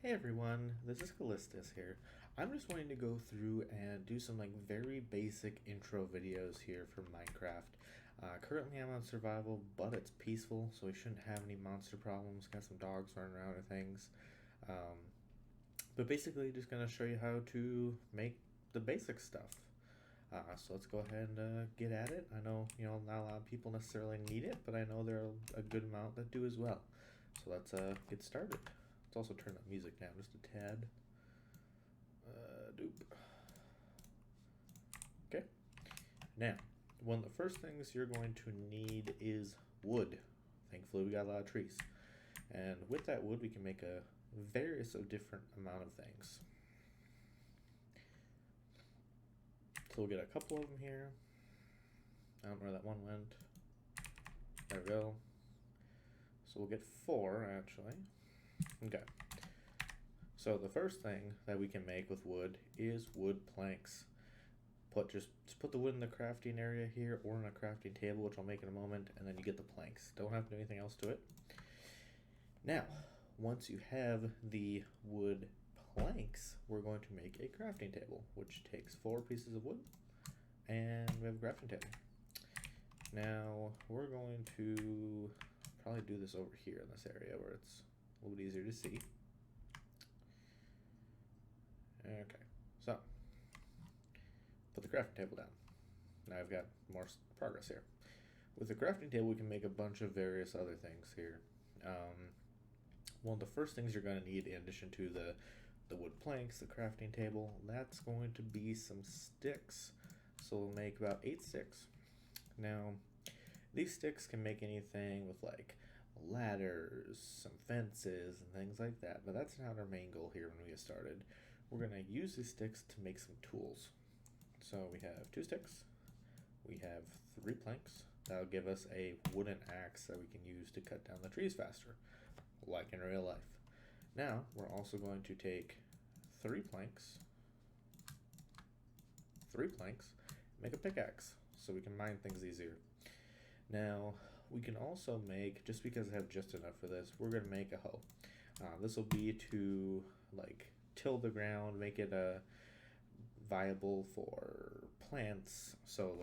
Hey everyone, this is Kellistis here. I'm just wanting to go through and do some very basic intro videos here for Minecraft. Currently I'm on survival, but it's peaceful, so we shouldn't have any monster problems. Got some dogs running around and things. Um, but basically just going to show you how to make the basic stuff. So let's go ahead and get at it. I know, not a lot of people necessarily need it, but I know there are a good amount that do as well. So let's get started. Let's also turn up music down just a tad. Doop. Okay. Now, one of the first things you're going to need is wood. Thankfully, we got a lot of trees. And with that wood, we can make a various of different amount of things. So we'll get a couple of them here. I don't know where that one went. There we go. So we'll get 4 actually. Okay. So the first thing that we can make with wood is wood planks. Just put the wood in the crafting area here or on a crafting table, which I'll make in a moment, and then you get the planks. Don't have to do anything else to it. Now, once you have the wood planks, we're going to make a crafting table, which takes 4 pieces of wood, and we have a crafting table. Now, we're going to probably do this over here in this area where it's a little bit easier to see. Okay, so put the crafting table down. Now I've got more progress here. With the crafting table, we can make a bunch of various other things here. One of the first things you're going to need, in addition to the wood planks, the crafting table, that's going to be some sticks. So we'll make about 8 sticks. Now, these sticks can make anything with ladders, some fences, and things like that. But that's not our main goal here when we get started. We're going to use these sticks to make some tools. So we have 2 sticks. We have 3 planks. That'll give us a wooden axe that we can use to cut down the trees faster, like in real life. Now, we're also going to take 3 planks, make a pickaxe so we can mine things easier. Now, we can also make, just because I have just enough for this, we're going to make a hoe. This will be to till the ground, make it viable for plants, so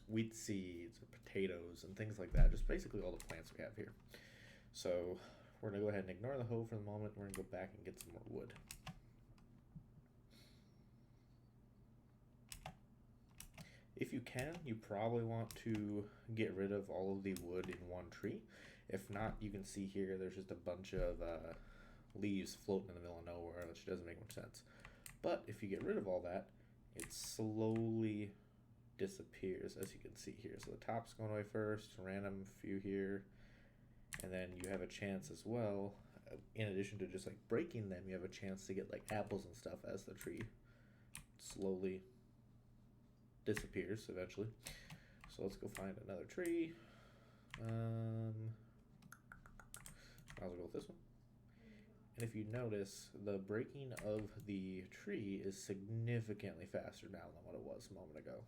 wheat seeds or potatoes and things like that, just basically all the plants we have here. So we're going to go ahead and ignore the hoe for the moment. We're going to go back and get some more wood. If you can, you probably want to get rid of all of the wood in one tree. If not, you can see here there's just a bunch of leaves floating in the middle of nowhere, which doesn't make much sense. But if you get rid of all that, it slowly disappears, as you can see here. So the top's going away first, random few here, and then you have a chance as well, in addition to just breaking them, you have a chance to get apples and stuff as the tree slowly disappears eventually. So let's go find another tree. I'll go with this one. And if you notice, the breaking of the tree is significantly faster now than what it was a moment ago.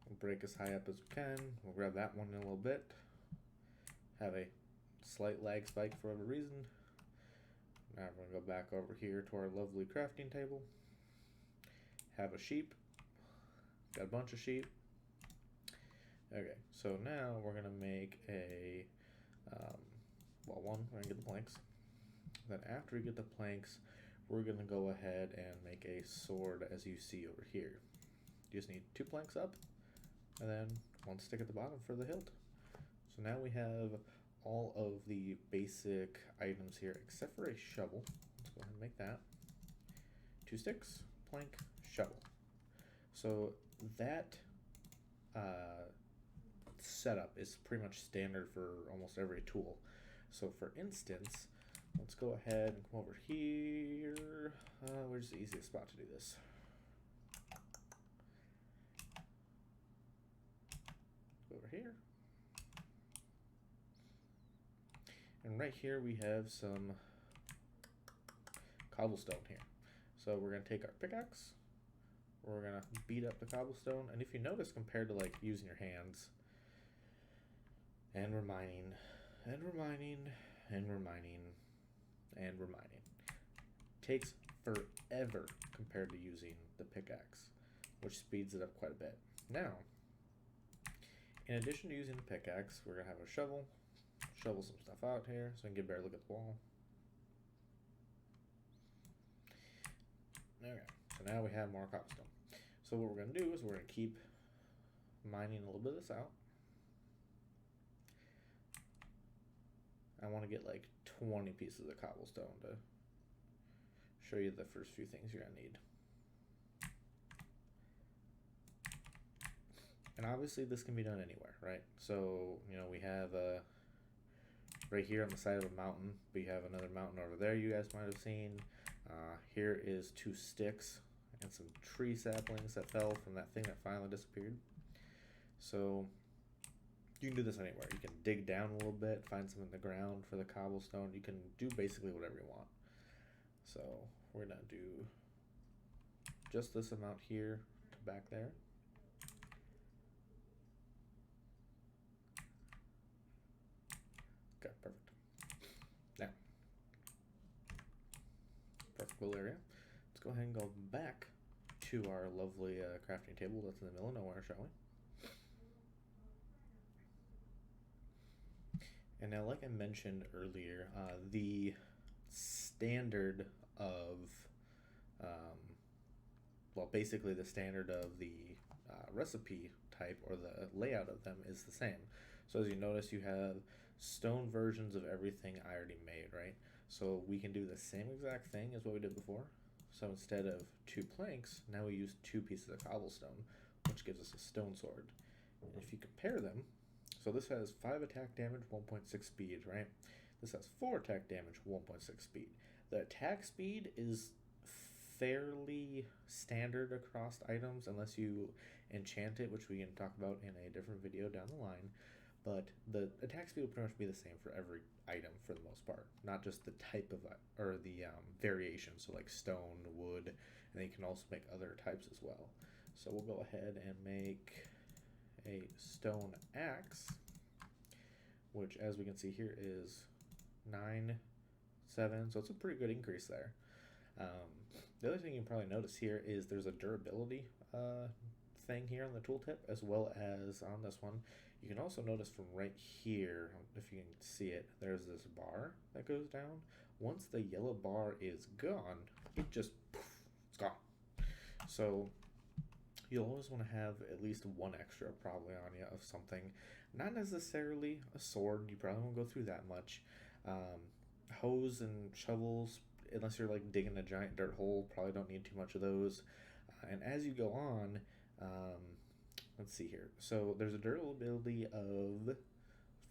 We'll break as high up as we can. We'll grab that one in a little bit. Have a slight lag spike for whatever reason. Now we're going to go back over here to our lovely crafting table. Have a sheep. Got a bunch of sheep. Okay, so now we're going to make a, we're going to get the planks. Then after we get the planks, we're going to go ahead and make a sword, as you see over here. You just need 2 planks up, and then 1 stick at the bottom for the hilt. So now we have all of the basic items here, except for a shovel. Let's go ahead and make that. 2 sticks, plank, shovel. So that setup is pretty much standard for almost every tool. So for instance, let's go ahead and come over here. Where's the easiest spot to do this? Go over here. And right here we have some cobblestone here. So we're going to take our pickaxe. We're going to beat up the cobblestone. And if you notice, compared to using your hands, And we're mining, and we're mining, and we're mining, and we're mining. Takes forever compared to using the pickaxe, which speeds it up quite a bit. Now, in addition to using the pickaxe, we're going to have a shovel some stuff out here so we can get a better look at the wall. Okay, so now we have more cobblestone. So what we're going to do is we're going to keep mining a little bit of this out. I want to get like 20 pieces of cobblestone to show you the first few things you're going to need. And obviously this can be done anywhere, right? So, you know, we have right here on the side of a mountain, we have another mountain over there you guys might have seen. Here is 2 sticks and some tree saplings that fell from that thing that finally disappeared. So you can do this anywhere. You can dig down a little bit, find some in the ground for the cobblestone. You can do basically whatever you want. So we're gonna do just this amount here to back there. Okay, perfect. Now, perfect little area. Let's go ahead and go back to our lovely crafting table that's in the middle of nowhere, shall we? And now, like I mentioned earlier, the standard of, well, basically the standard of the recipe type or the layout of them is the same. So as you notice, you have stone versions of everything I already made, right? So we can do the same exact thing as what we did before. So instead of 2 planks, now we use 2 pieces of cobblestone, which gives us a stone sword. And if you compare them, so this has 5 attack damage, 1.6 speed, right? This has 4 attack damage, 1.6 speed. The attack speed is fairly standard across items unless you enchant it, which we can talk about in a different video down the line. But the attack speed will pretty much be the same for every item for the most part, not just the type of, or the variation, so like stone, wood, and then you can also make other types as well. So we'll go ahead and make a stone axe, which as we can see here is 9, 7, so it's a pretty good increase there. The other thing you can probably notice here is there's a durability thing here on the tooltip as well as on this one. You can also notice from right here, if you can see it, there's this bar that goes down. Once the yellow bar is gone, it just poof, it's gone. So you'll always want to have at least 1 extra probably on you of something. Not necessarily a sword, you probably won't go through that much. Hose and shovels, unless you're like digging a giant dirt hole, probably don't need too much of those. And as you go on, let's see here. So there's a durability of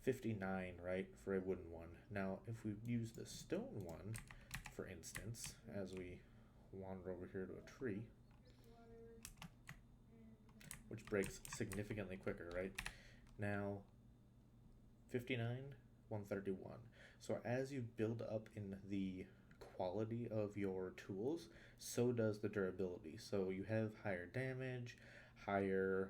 59, right, for a wooden one. Now, if we use the stone one, for instance, as we wander over here to a tree, which breaks significantly quicker, right? Now, 59, 131. So as you build up in the quality of your tools, so does the durability. So you have higher damage, higher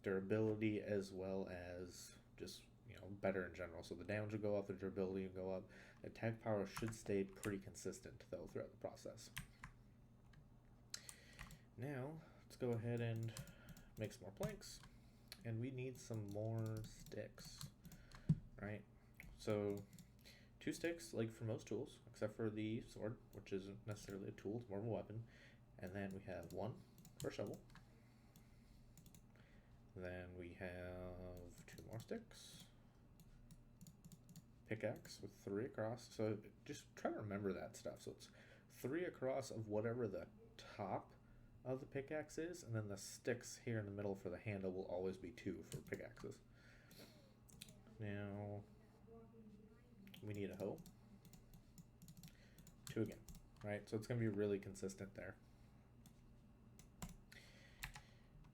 durability, as well as just, you know, better in general. So the damage will go up, the durability will go up. The attack power should stay pretty consistent though throughout the process. Now let's go ahead and make some more planks, and we need some more sticks, right? So 2 sticks, like for most tools, except for the sword, which isn't necessarily a tool, it's more of a weapon. And then we have 1 for a shovel. Then we have 2 more sticks. Pickaxe with 3 across. So just try to remember that stuff. So it's 3 across of whatever the top of the pickaxe is, and then the sticks here in the middle for the handle will always be 2 for pickaxes. Now we need a hoe. 2 again, right? So it's going to be really consistent there.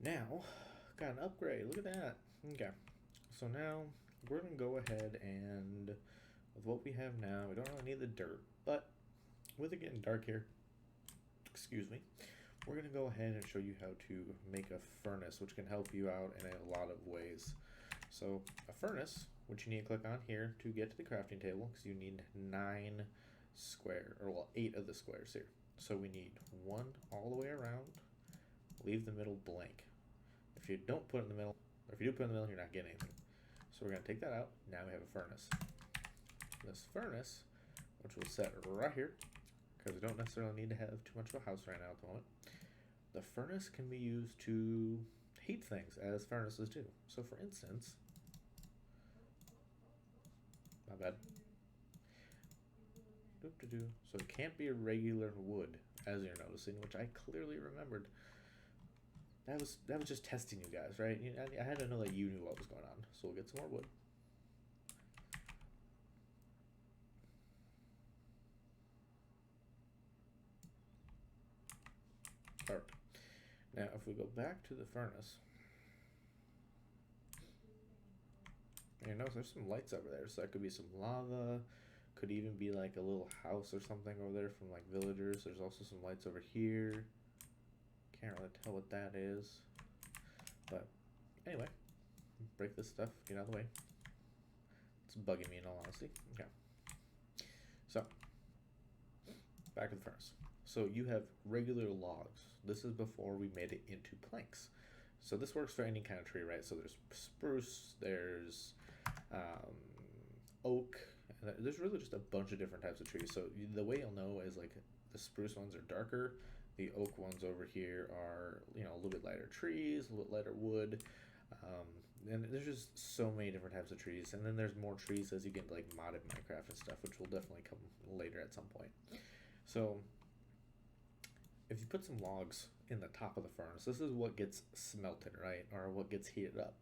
Now, got an upgrade. Look at that. Okay. So now we're going to go ahead and with what we have now, we don't really need the dirt, but with it getting dark here, excuse me, we're going to go ahead and show you how to make a furnace, which can help you out in a lot of ways. So a furnace, which you need to click on here to get to the crafting table, because you need 9 square, or well, 8 of the squares here. So we need 1 all the way around, leave the middle blank. If you don't put it in the middle, or if you do put it in the middle, you're not getting anything. So we're gonna take that out. Now we have a furnace. This furnace, which we'll set right here, because we don't necessarily need to have too much of a house right now at the moment. The furnace can be used to heat things, as furnaces do. So for instance, my bad. So it can't be a regular wood, as you're noticing, which I clearly remembered. That was just testing you guys, right? I had to know that you knew what was going on. So we'll get some more wood. Perfect. Now, if we go back to the furnace, you notice there's some lights over there. So that could be some lava. Could even be like a little house or something over there from like villagers. There's also some lights over here. Can't really tell what that is. But anyway, break this stuff, get out of the way. It's bugging me in all honesty. Okay. So, back to the furnace. So you have regular logs. This is before we made it into planks. So this works for any kind of tree, right? So there's spruce, there's oak. There's really just a bunch of different types of trees. So the way you'll know is like the spruce ones are darker. The oak ones over here are, a little bit lighter trees, a little lighter wood. And there's just so many different types of trees. And then there's more trees as you get into like modded Minecraft and stuff, which will definitely come later at some point. So if you put some logs in the top of the furnace, this is what gets smelted, right? Or what gets heated up.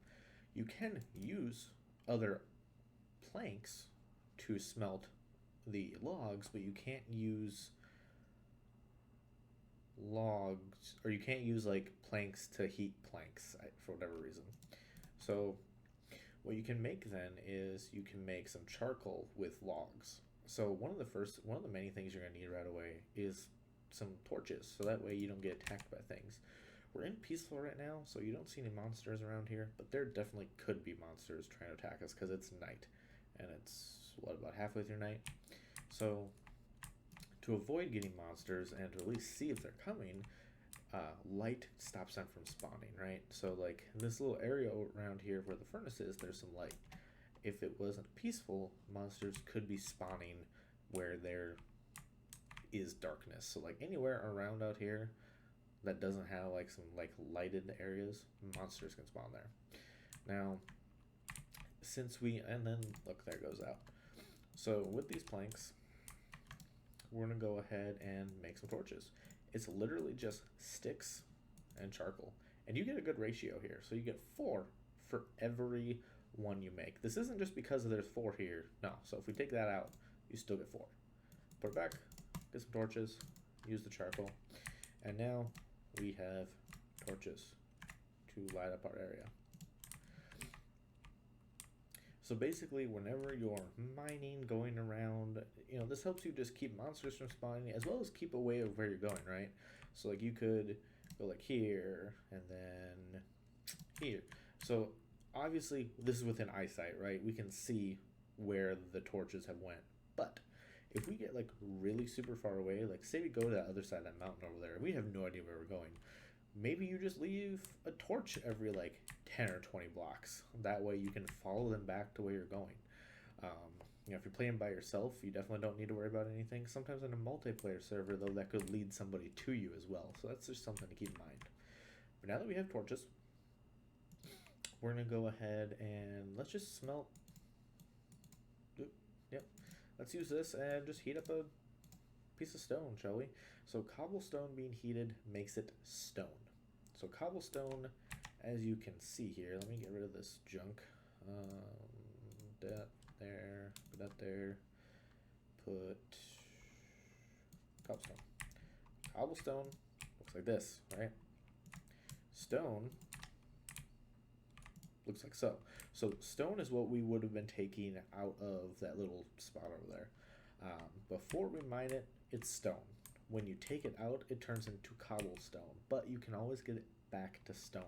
You can use other planks to smelt the logs, but you can't use logs, or you can't use like planks to heat planks for whatever reason. So what you can make then is you can make some charcoal with logs. So one of the many things you're gonna need right away is some torches, so that way you don't get attacked by things. We're in peaceful right now, so you don't see any monsters around here, but there definitely could be monsters trying to attack us because it's night, and it's about halfway through night. So to avoid getting monsters and to at least see if they're coming, light stops them from spawning, right? So like this little area around here where the furnace is, there's some light. If it wasn't peaceful, monsters could be spawning where there is darkness. So like anywhere around out here that doesn't have like some like lighted areas, monsters can spawn there. Now, and then look, there goes out. So with these planks, we're gonna go ahead and make some torches. It's literally just sticks and charcoal, and you get a good ratio here. So you get 4 for every one you make. This isn't just because there's 4 here. No. So if we take that out, you still get 4. Put it back, get some torches, use the charcoal, and now we have torches to light up our area. So basically, whenever you're mining, going around, this helps you just keep monsters from spawning, as well as keep away of where you're going, right? So like you could go like here, and then here. So obviously, this is within eyesight, right? We can see where the torches have went. But if we get like really super far away, like say we go to the other side of that mountain over there, we have no idea where we're going. Maybe you just leave a torch every like 10 or 20 blocks. That way you can follow them back to where you're going. If you're playing by yourself, you definitely don't need to worry about anything. Sometimes in a multiplayer server, though, that could lead somebody to you as well. So that's just something to keep in mind. But now that we have torches, we're going to go ahead and let's just smelt. Yep. Let's use this and just heat up a piece of stone, shall we? So cobblestone being heated makes it stone. So cobblestone, as you can see here, let me get rid of this junk. That there, put that there, put cobblestone. Cobblestone looks like this, right? Stone looks like so. So stone is what we would have been taking out of that little spot over there. Before we mine it, it's stone. When you take it out, it turns into cobblestone, but you can always get it back to stone,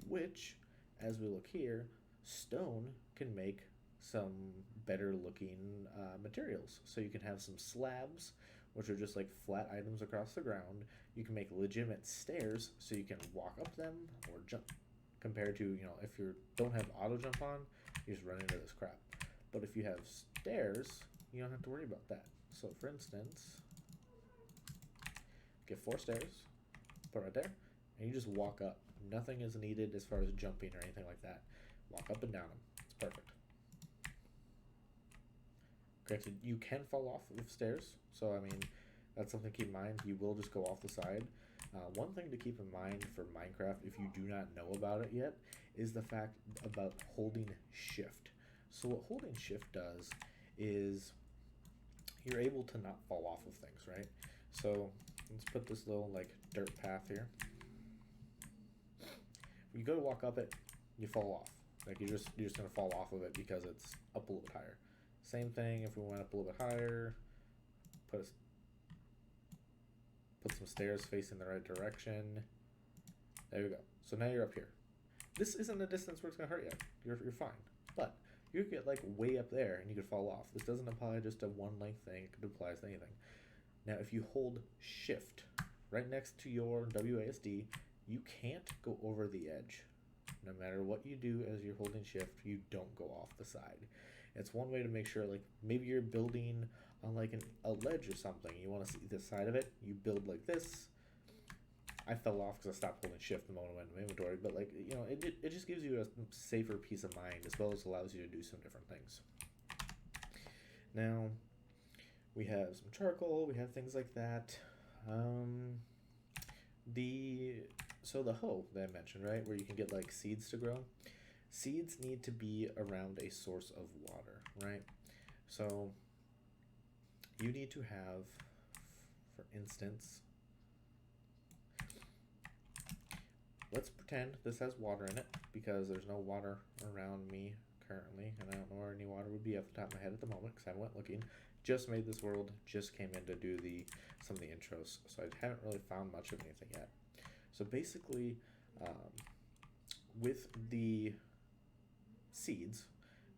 which, as we look here, Stone can make some better looking materials. So you can have some slabs, which are just like flat items across the ground. You can make legitimate stairs, so you can walk up them or jump. Compared to, if you don't have auto jump on, you just run into this crap. But if you have stairs, you don't have to worry about that. So for instance, get 4 stairs, put right there, and you just walk up. Nothing is needed as far as jumping or anything like that. Walk up and down them. It's perfect. Granted, you can fall off of stairs, so I mean, that's something to keep in mind. You will just go off the side. One thing to keep in mind for Minecraft, if you do not know about it yet, is the fact about holding shift. So what holding shift does is you're able to not fall off of things, right? So let's put this little like dirt path here. When you go to walk up it, you fall off. Like you're just gonna fall off of it because it's up a little bit higher. Same thing if we went up a little bit higher, put some stairs facing the right direction. There you go. So now you're up here. This isn't a distance where it's gonna hurt you. You're fine. But you could get like way up there and you could fall off. This doesn't apply just to one length thing, it could apply to anything. Now if you hold shift right next to your WASD, you can't go over the edge. No matter what you do as you're holding shift, you don't go off the side. It's one way to make sure, like maybe you're building on like a ledge or something. You want to see the side of it. You build like this. I fell off because I stopped holding shift the moment I went into inventory. But like it just gives you a safer peace of mind as well as allows you to do some different things. Now we have some charcoal. We have things like that. So the hoe that I mentioned, right, where you can get like seeds to grow. Seeds need to be around a source of water, right? So you need to have, for instance, let's pretend this has water in it because there's no water around me currently, and I don't know where any water would be off the top of my head at the moment because I went looking. Just made this world, just came in to do some of the intros, so I haven't really found much of anything yet. So basically, with the seeds,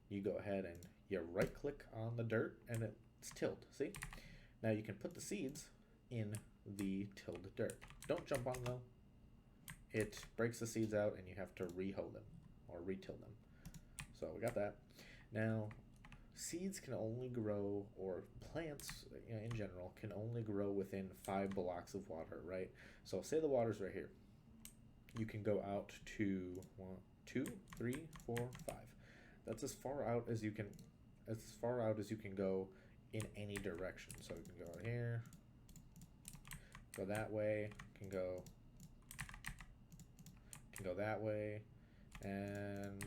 you go ahead and you right click on the dirt and it's tilled. See? Now you can put the seeds in the tilled dirt. Don't jump on them though. It breaks the seeds out and you have to re-hoe them or re-till them. So we got that. Now seeds can only grow, or plants in general can only grow within 5 blocks of water, right? So say the water's right here. You can go out to 1, 2, 3, 4, 5. That's as far out as you can go in any direction. So you can go here, go that way, can go that way, and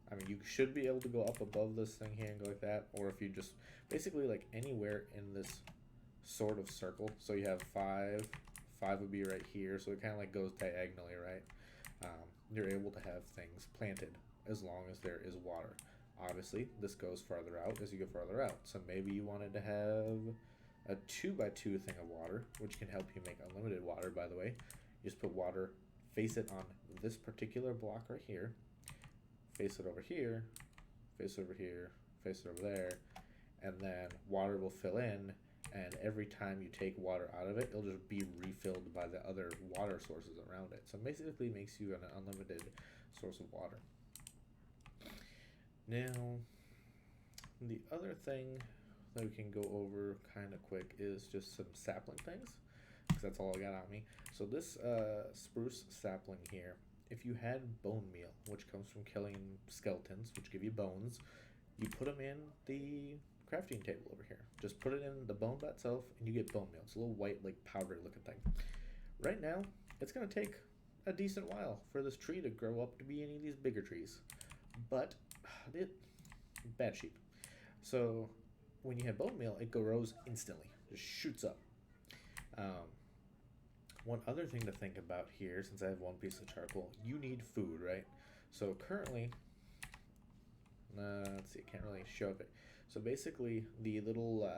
I mean you should be able to go up above this thing here and go like that, or if you just basically like anywhere in this sort of circle. So you have 5 would be right here, so it kind of like goes diagonally, right? You're able to have things planted as long as there is water. Obviously, this goes farther out as you go farther out. So maybe you wanted to have a 2x2 thing of water, which can help you make unlimited water, by the way. You just put water, face it on this particular block right here, face it over here, face it over here, face it over there, and then water will fill in, and every time you take water out of it, it'll just be refilled by the other water sources around it. So basically it makes you an unlimited source of water. Now, the other thing that we can go over kind of quick is just some sapling things, because that's all I got on me. So this spruce sapling here, if you had bone meal, which comes from killing skeletons, which give you bones, you put them in the crafting table over here. Just put it in the bone by itself and you get bone meal. It's a little white, like powdery looking thing. Right now, it's going to take a decent while for this tree to grow up to be any of these bigger trees. But, bad sheep. So, when you have bone meal, it grows instantly. Just shoots up. One other thing to think about here, since I have 1 piece of charcoal, you need food, right? So currently, let's see, I can't really show it. So basically, the little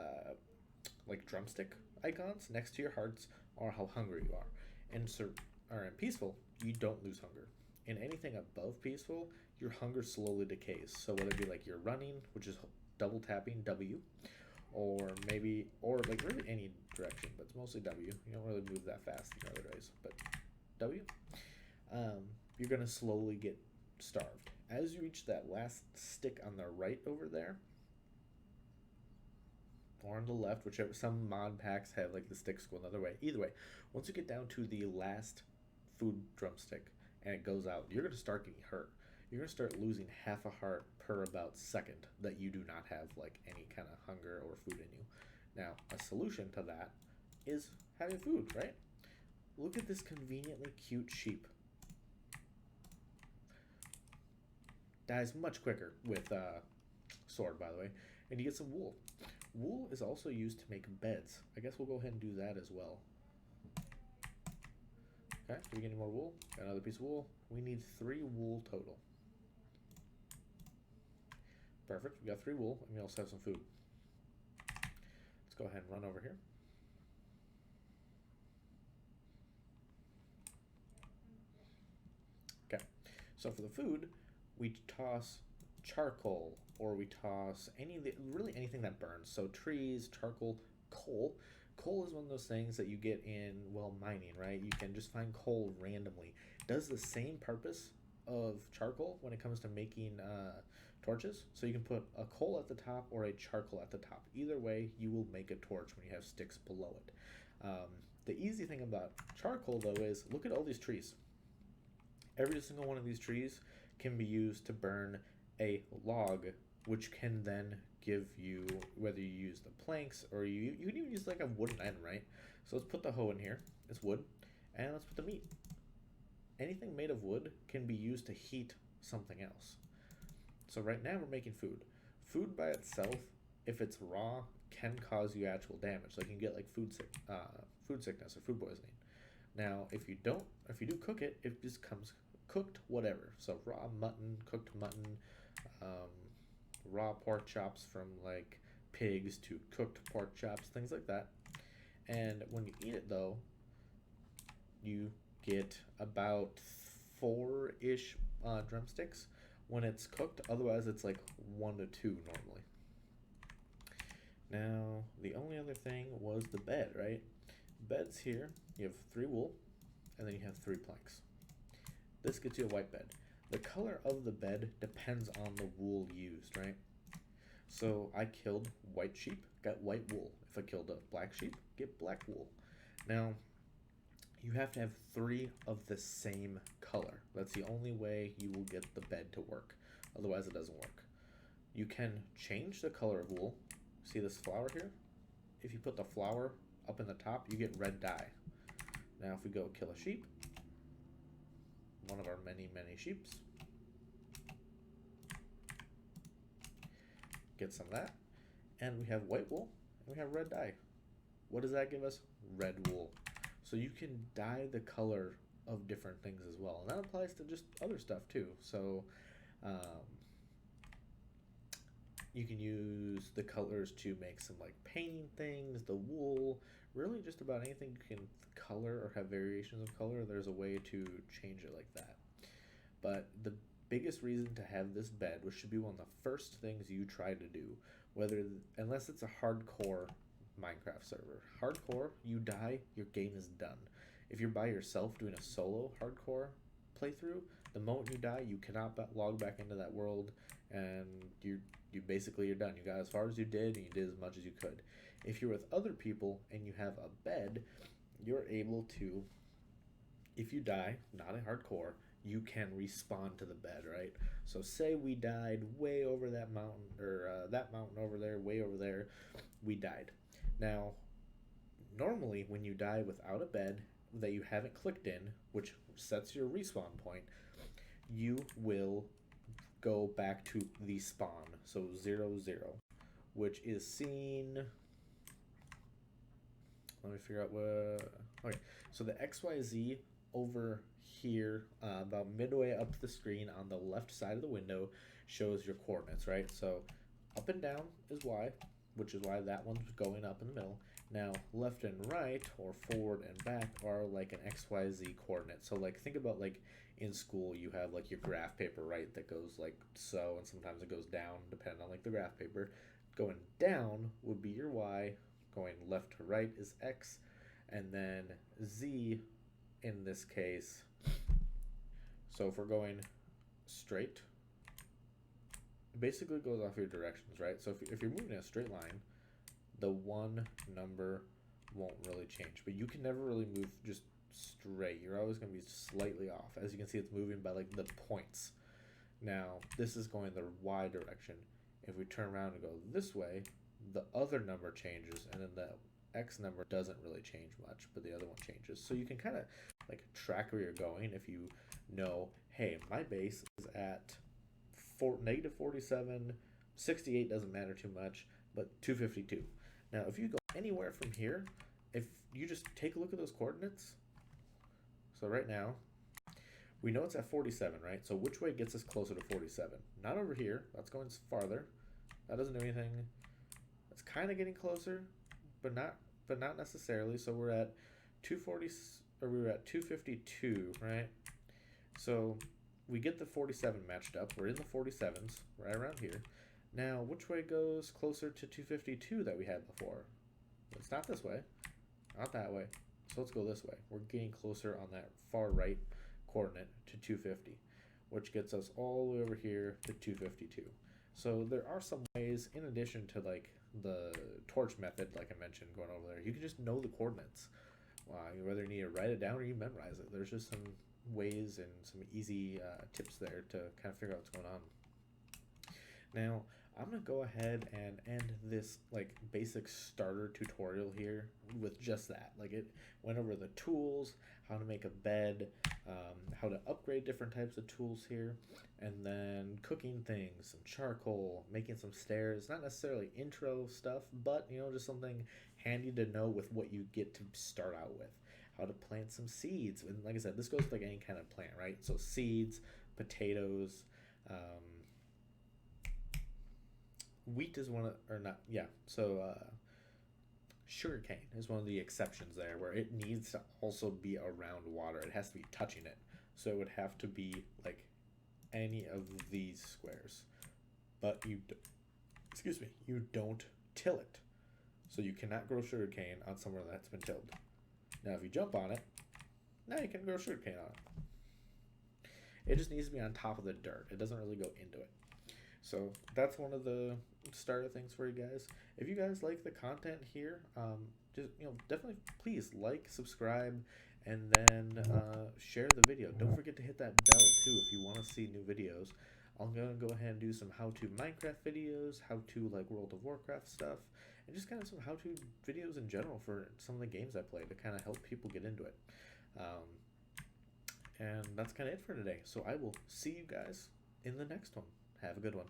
like drumstick icons next to your hearts are how hungry you are. And in peaceful, you don't lose hunger. In anything above peaceful, your hunger slowly decays. So whether it be like you're running, which is double tapping W, or maybe, or like really any direction, but it's mostly W. You don't really move that fast in other ways, but W. You're gonna slowly get starved. As you reach that last stick on the right over there, or on the left, whichever, some mod packs have like the sticks go another way. Either way, once you get down to the last food drumstick and it goes out, you're gonna start getting hurt. You're gonna start losing half a heart per about second that you do not have like any kind of hunger or food in you. Now, a solution to that is having food, right? Look at this conveniently cute sheep. Dies much quicker with sword, by the way, and you get some wool. Wool is also used to make beds. I guess we'll go ahead and do that as well. Okay, do we get any more wool? Got another piece of wool. We need 3 wool total. Perfect, we got 3 wool, and we also have some food. Let's go ahead and run over here. Okay, so for the food, we toss charcoal, or we toss really anything that burns. So trees, charcoal, coal. Coal is one of those things that you get in, well, mining, right? You can just find coal randomly. It does the same purpose of charcoal when it comes to making torches. So you can put a coal at the top or a charcoal at the top. Either way, you will make a torch when you have sticks below it. The easy thing about charcoal, though, is look at all these trees. Every single one of these trees can be used to burn a log, which can then give you, whether you use the planks or you can even use like a wooden end, right? So let's put the hoe in here. It's wood. And let's put the meat. Anything made of wood can be used to heat something else. So right now we're making food. Food by itself, if it's raw, can cause you actual damage. Like you can get like food sickness or food poisoning. Now, if you do cook it, it just comes cooked whatever. So raw mutton, cooked mutton, raw pork chops from like pigs to cooked pork chops, things like that. And when you eat it though, you get about 4-ish drumsticks when it's cooked. Otherwise it's like 1 to 2 normally. Now, the only other thing was the bed, right? Beds here, you have 3 wool, and then you have 3 planks. This gets you a white bed. The color of the bed depends on the wool used, right? So I killed white sheep, got white wool. If I killed a black sheep, get black wool. Now, you have to have 3 of the same color. That's the only way you will get the bed to work. Otherwise, it doesn't work. You can change the color of wool. See this flower here? If you put the flower up in the top, you get red dye. Now, if we go kill a sheep, one of our many sheeps, get some of that, and we have white wool, and we have red dye. What does that give us? Red wool. So you can dye the color of different things as well, and that applies to just other stuff too. So you can use the colors to make some like painting things, the wool, really just about anything you can color or have variations of color. There's a way to change it like that. But the biggest reason to have this bed, which should be one of the first things you try to do, unless it's a hardcore Minecraft server. Hardcore, you die, your game is done. If you're by yourself doing a solo hardcore playthrough, the moment you die, you cannot log back into that world, and you're done. You got as far as you did, and you did as much as you could. If you're with other people and you have a bed, you're able to, if you die, not in hardcore, you can respawn to the bed, right? So say we died way over that mountain, or that mountain over there, way over there, we died. Now, normally when you die without a bed that you haven't clicked in, which sets your respawn point, you will go back to the spawn, so 0, 0, which is seen, let me figure out what, okay, so the XYZ over here, about midway up the screen on the left side of the window, shows your coordinates, right? So up and down is Y, which is why that one's going up in the middle. Now, left and right, or forward and back, are like an XYZ coordinate. So, like, think about like in school, you have like your graph paper, right? That goes like so, and sometimes it goes down, depending on like the graph paper. Going down would be your Y, going left to right is X, and then Z in this case. So, if we're going straight, it basically goes off your directions, right? So, if you're moving in a straight line, the one number won't really change, but you can never really move just straight. You're always going to be slightly off. As you can see, it's moving by like the points. Now, this is going the Y direction. If we turn around and go this way, the other number changes, and then the X number doesn't really change much, but the other one changes. So you can kind of like track where you're going if you know, hey, my base is at negative 47, 68 doesn't matter too much, but 252. Now, if you go anywhere from here, if you just take a look at those coordinates, so right now, we know it's at 47, right? So which way gets us closer to 47? Not over here. That's going farther. That doesn't do anything. It's kind of getting closer, but not necessarily. So we're at 240, or we were at 252, right? So we get the 47 matched up. We're in the 47s, right around here. Now, which way goes closer to 252 that we had before? It's not this way, not that way. So let's go this way. We're getting closer on that far right coordinate to 250, which gets us all the way over here to 252. So there are some ways, in addition to like the torch method, like I mentioned, going over there, you can just know the coordinates. Whether you need to write it down or you memorize it. There's just some ways and some easy tips there to kind of figure out what's going on. Now, I'm going to go ahead and end this like basic starter tutorial here with just that. Like, it went over the tools, how to make a bed, how to upgrade different types of tools here, and then cooking things, some charcoal, making some stairs. Not necessarily intro stuff, but just something handy to know with what you get to start out with. How to plant some seeds. And like I said, this goes with like any kind of plant, right? So seeds, potatoes, wheat is one of, or not, yeah. So sugarcane is one of the exceptions there, where it needs to also be around water. It has to be touching it. So it would have to be like any of these squares, but you don't till it. So you cannot grow sugarcane on somewhere that's been tilled. Now, if you jump on it, now you can grow sugarcane on it. It just needs to be on top of the dirt. It doesn't really go into it. So that's one of the starter things for you guys. If you guys like the content here, just definitely please like, subscribe, and then share the video. Don't forget to hit that bell too if you want to see new videos. I'm gonna go ahead and do some how-to Minecraft videos, how-to like World of Warcraft stuff, and just kind of some how-to videos in general for some of the games I play to kind of help people get into it. And that's kind of it for today. So I will see you guys in the next one. Have a good one.